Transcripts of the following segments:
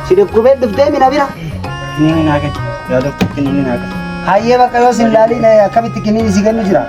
Sidik kubet duftee mina bira. Kiniini naa kenni. Yaa doktor kiniini naa kenni. Hayyee bakka yoo sin laaliin akkamitti kiniini si kennu jira.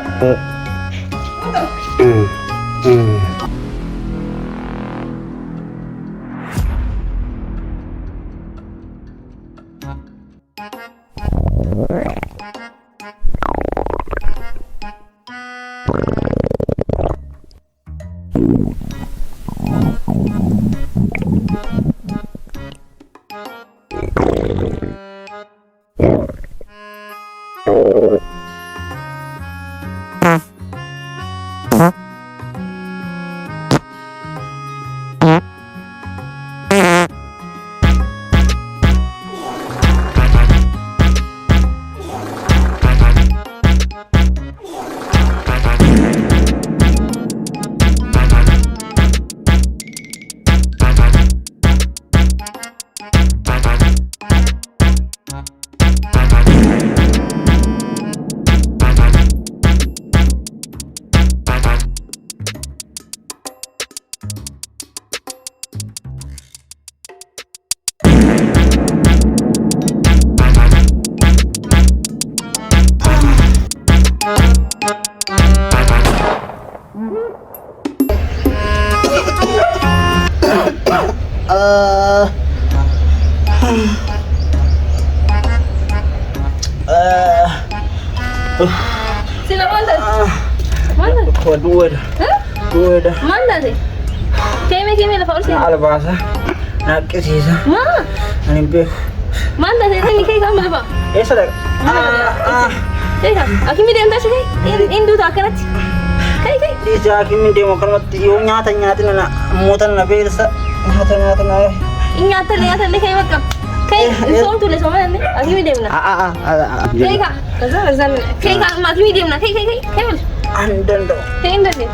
Sila mana? Mana? Dua dah. Mana sih? Keme lepas urusan. Albasa. Nak sisa. Ma, Ani be. mana sih? Ini kayak kamu lepas. Sadak. Kayak kamu. Aku minta entah sih. Indu tak kena. Kayak. Di jaki min demo kan mati yung nyata na mutan na bersa. Nyata na. Ingat deh kayak macam. Kayak soal tulis sama nanti. Aku minta mana? Kayak kak. Kaza. Kayak kak. Aku minta mana? Kayak. Kayak. Andan do. Kayak indah sih.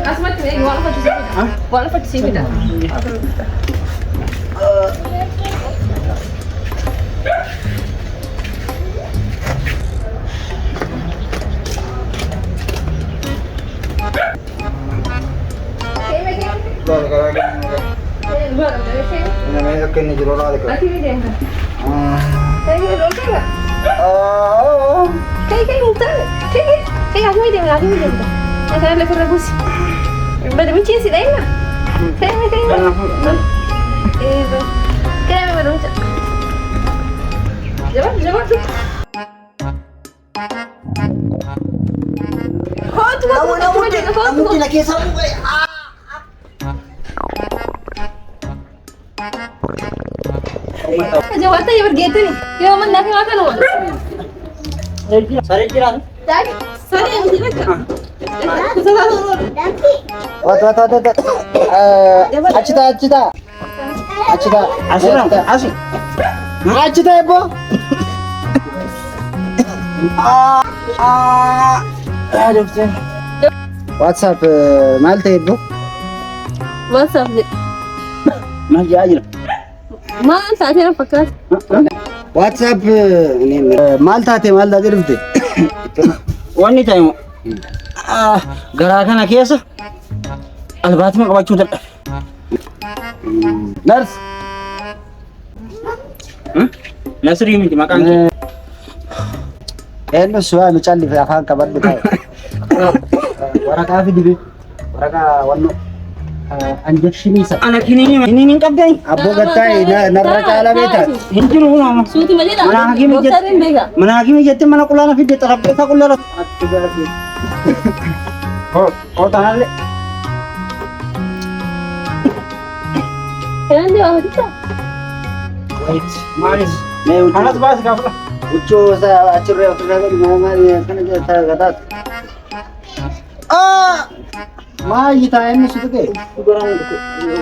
Asmat ni, wala pa sih. Wala pa sih dah. Namanya kini jero lah dekat. Kayak mutar. Kayak aku minta mana? Saya lepas rebus. Baru macam sih dah lah. Kayak. Kayak baru macam. Jawab tu. Kamu tidak kisah mu kay. Jawab tu yang bergetu ni. Yang mana nak makan awak? Sari jiran. Sorry, yang sini kan. Wat. Acita. Asik. Acita ibu. Doktor. WhatsApp malte ibu. WhatsApp je. Masih aja. Mana tak ada pakai. WhatsApp ini malta dirumte. Wani tayo. Gara kana kesa. Albaat mo kabachuu dal. Nurse. Nasri miti makan. Eno suwa mi challi fa afaan kabar bitaa. Waraqaa fi dibi. Waraqaa wanno. Injection isa. Anak ini kabdai. Abbo gattai narra chala beta. Hinjiru nama. Suatu macam tak. Mana hakim je. Doktor ni bega. Mana hakim je mana kulana fi de taraf ka kulana. Oh tanale. Kenapa dia awak tu? Wait. Manis. Me Anas bas ka pula. ucco sa acurre utraga di mangari kana je ta gadat. Ma yita enu sudu ke. Kurang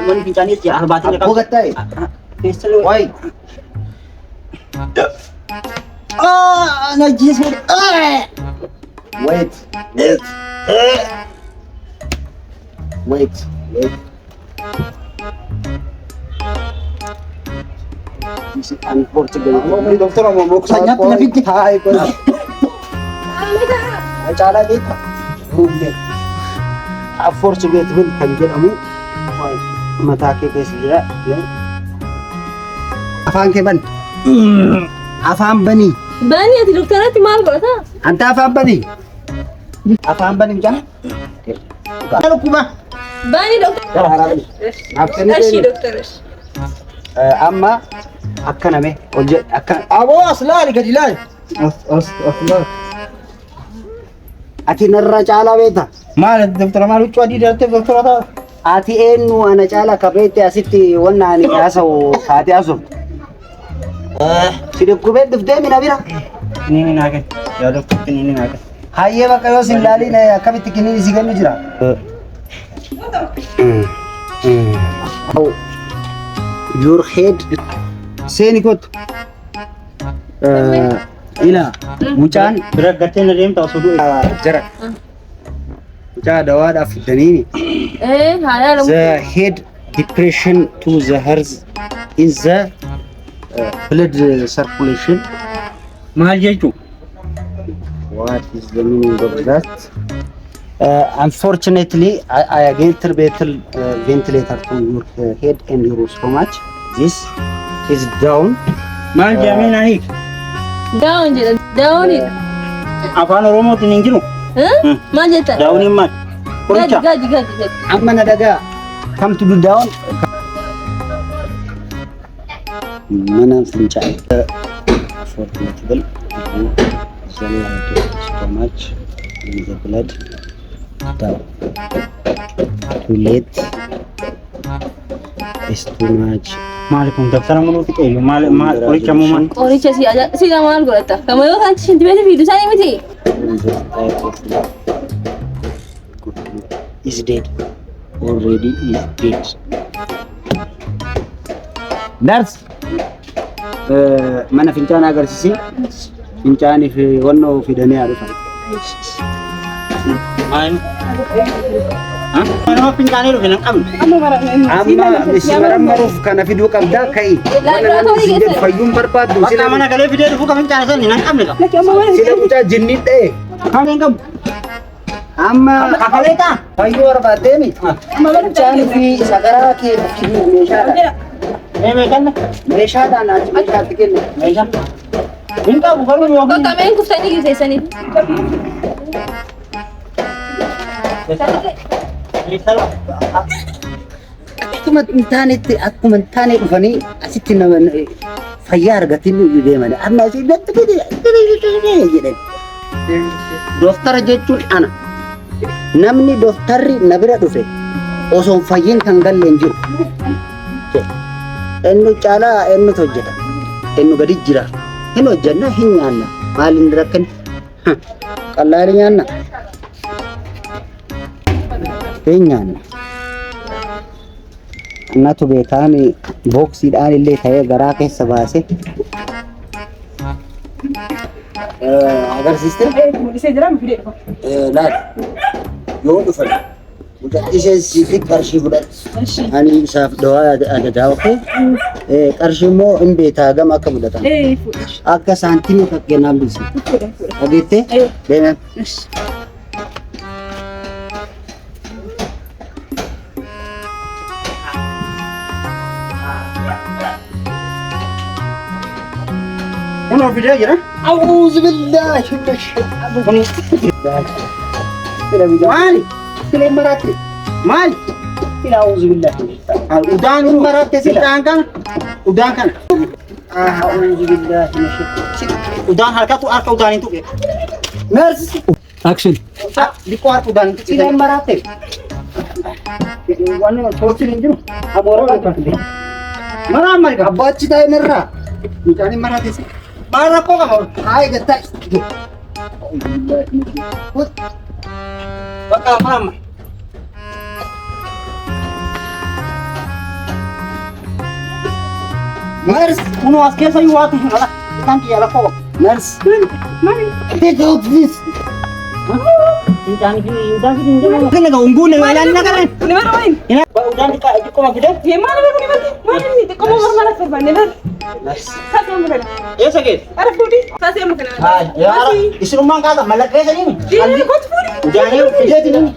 wani pincani ya albaat ni Abbo gattai. Pistol. Wai. Najis. Wait. This is unfortunate. Mau dokter mau Sanya pinafiti. Hai ko. Ay chala dito. Afforci beet bil kan jedhamu mataa kee keessa jira. Afaan kee bani. Afaan bani. Bani ati doktoratti maal godhata? Anta afaan bani. Afaan bani jana. Kalau kuma. Bani doktor. Gara harabi. Ashi doktor. Amma akkana mee ol jedh akkana. Aboo aslaali gadi laali. Asla. Ati narra caalaa beekta. Maal doktora maal huccuu adii dalattee doktora ta'a? Ati eenyu ana caalaa kabeetti asitti wanna ani haasa'u taatee haasoftu. Si dhukkubee dhuftee mina bira. Kiniini naa kenni. Yaa doktor kiniini naa kenni. Hayyee bakka yoo sin laaliin akkamitti kiniini si kennu jira. Your head seeni kottu. Ila mucaan Bira gartee na deemta osoo du'e. jara. Mucaa dawaadhaaf fidaniini. Haala The head depression to the heart in the blood circulation. Maal jechuun? What is the meaning of that? Unfortunately, I get ventilator to your head and your stomach. This is down. Maal jedhamee naa hiik? daawun jedha. Daawunidha. Afaan Oromootiin hin jiru. Maal jetta? Daawuniin maal? Qoricha. Gaji. Amma na dagaa. Come to the down. Mana fincaa'e. Unfortunately, the stomach in the blood down. Too late. Stomach. Maali kun daftara muluu fixeeyyu maal qoricha moo maal? Qoricha siidha maal godhatta? Kama yoo kan shintibeeti fiidu isaanii miti. Is dead. Already is dead. Nurse. Mana fincaana agarsiisi. Fincaanii fi wannoo fidanii haa dhufan. Maal? Manuma fincaanii dhufe nan qabne. Amma si marammaruuf kana fiduu qabdaa ka'i. Mana namni si jedhu fayyuun barbaaddu. Bakka mana galee fidee dhufu kan fincaanii sanni nan qabne qaba. Sila mucaa jinniin ta'e. Kan hin qabu. Amma Kafaleetaa? fayyuu barbaaddeemi. Fincaanii fi sagaraa kee meeshaadha. Meeshaan? Meeshaadhaan achi meeshaatti kennu. Meeshaan? Hin qabu garuu yoo Bakka meen kuftanii giseessaniif. Akkuma hin taane dhufanii asitti nama fayyaa argatanii deeman. Amma asii jedhan. Doktara jechuun ana. Namni doktarri na bira dhufe osoo fayyiin kan galle hin jiru. Eenyu caalaa eenyutu hojjeta? Eenyu gadi jira? Hin hojjenna hin nyaanna. Maal hin rakkin? Qallaali nyaanna. Hin nyaanna. Annatu beekaami booksiidhaan illee ta'ee garaa keessa baase. Agarsiiste? Laal yoo dhufan mucattisee siif qarshii fudhadhu. Ani isaaf dawaa adadaa oke. Qarshii immoo hin beekaa gama akka fudhatan. Akka saantimii fakkeenyaaf bilisa. Dhageettee? Deeman. Kunoo fidee jira. A'uuzu billaahi minash Maali? Silee maraate. Maali? Sila a'uuzu billaahi. Udaan hin maratte udaan kana. Udaan kana. A'uuzu billaahi minash. Udaan harka udaan hin tuqe. Nurse. Action. Liqoo harka udaan hin tuqe. Silee maraate. Wanni soortiin hin jiru. Amoora walfatte. Maraa maali qaba? Abbaa achi taa'e narraa. Mucaan hin maraate. Maal rakkoo qaba? Haay gattaa. Bakka afaan amma. Nurse. Kunoo as keessa iyyuu waatu hin ala. Isaan kiyya rakkoo qaba. Nurse. Maali? Take out this. Udaan fi hin jiru. Kenna ga unguune weelaan na galan. Ni bara wayin. Udaan xiqqoo ma fidee? Maal bara ni bara? Maal ni xiqqoo mormala sarbanne bara. Kasih mukana. Eessa geesse? Ara fuudhi. Kasih mukana. Yaara isinummaan kaasa mallattee saniin. Diinni kootu fuudhi. Ujaanii fideetiniin.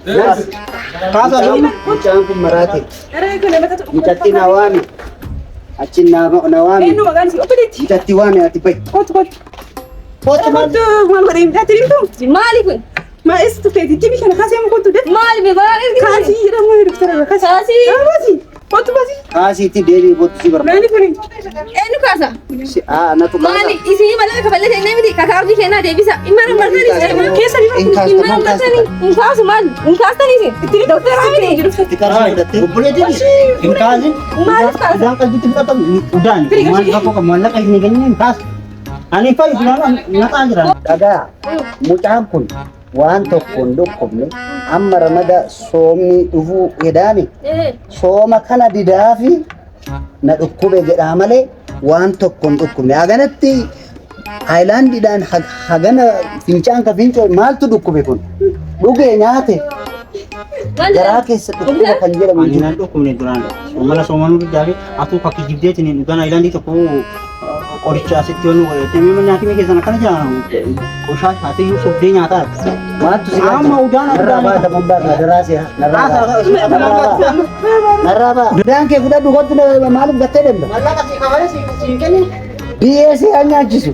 Kaasa jiru. Mucaan kun maraate. Ara kun nama tatu. Mucatti na waami. Achi na waami. Eenyu maqaan isii obboleetti. Mucatti waami ati bahi. Kootu kootu. Kootu maal? Maal godhee midhaatti dhimtu? Maali kun? Maa eessa tufeeti? Tibi kana kaasee mu kootu dee? Maali mee balaan ergi? Kaasii jedhamu doktara kaasii. Kaasii. Kaasii. Kootu kaasii. Kaasiitti deebii kootu si barbaada. Maali kuni? Eenyu kaasa? Natu kaasa. Maali isii malee kafalee ta'e miti kakaarbii kennaa deebisa. Immaan martanii keessa ni martanii. Immaan martanii. Inkaasu maali? Inkaastanii si. Itti doktara miti. Itti karaa fudhattee. Obboleettiin hin kaasin. Maaliif kaasa? Udaan qalbiitti fudhatamu. Udaan. Maal rakkoo qabu maallaqa hin eeganne hin kaasu. Ani fa'i funaanaan naqaa jiran. Dhagaa mucaan kun waan tokko hin dhukkubne amma ramada soomni dhufuu hedhaani sooma kana didaafi na dhukkube jedhaa malee waan tokko hin dhukkubne. Haganatti haayilaandiidhaan hagana fincaan ka fincoo maaltu dhukkube kun dhugee nyaate garaa keessa dhukkuba kan jedhamu Ani nan dhukkubne duraan. Soomala soomanuu didaafi atuu fakki jibdeetiin dhugaan haayilaandii tokko qoricha asitti yoon godhatee mee nyaatime keessan akkana jedhamu qoshaa haatiyyuu sobdee nyaataa maaltu si amma udaan narraa baata mambaarra daraasiya narraa baa udaan kee fudhadhu kottu maaliif gattee deemta mallaqa si kabalee si kenni biyyee si haa nyaachisu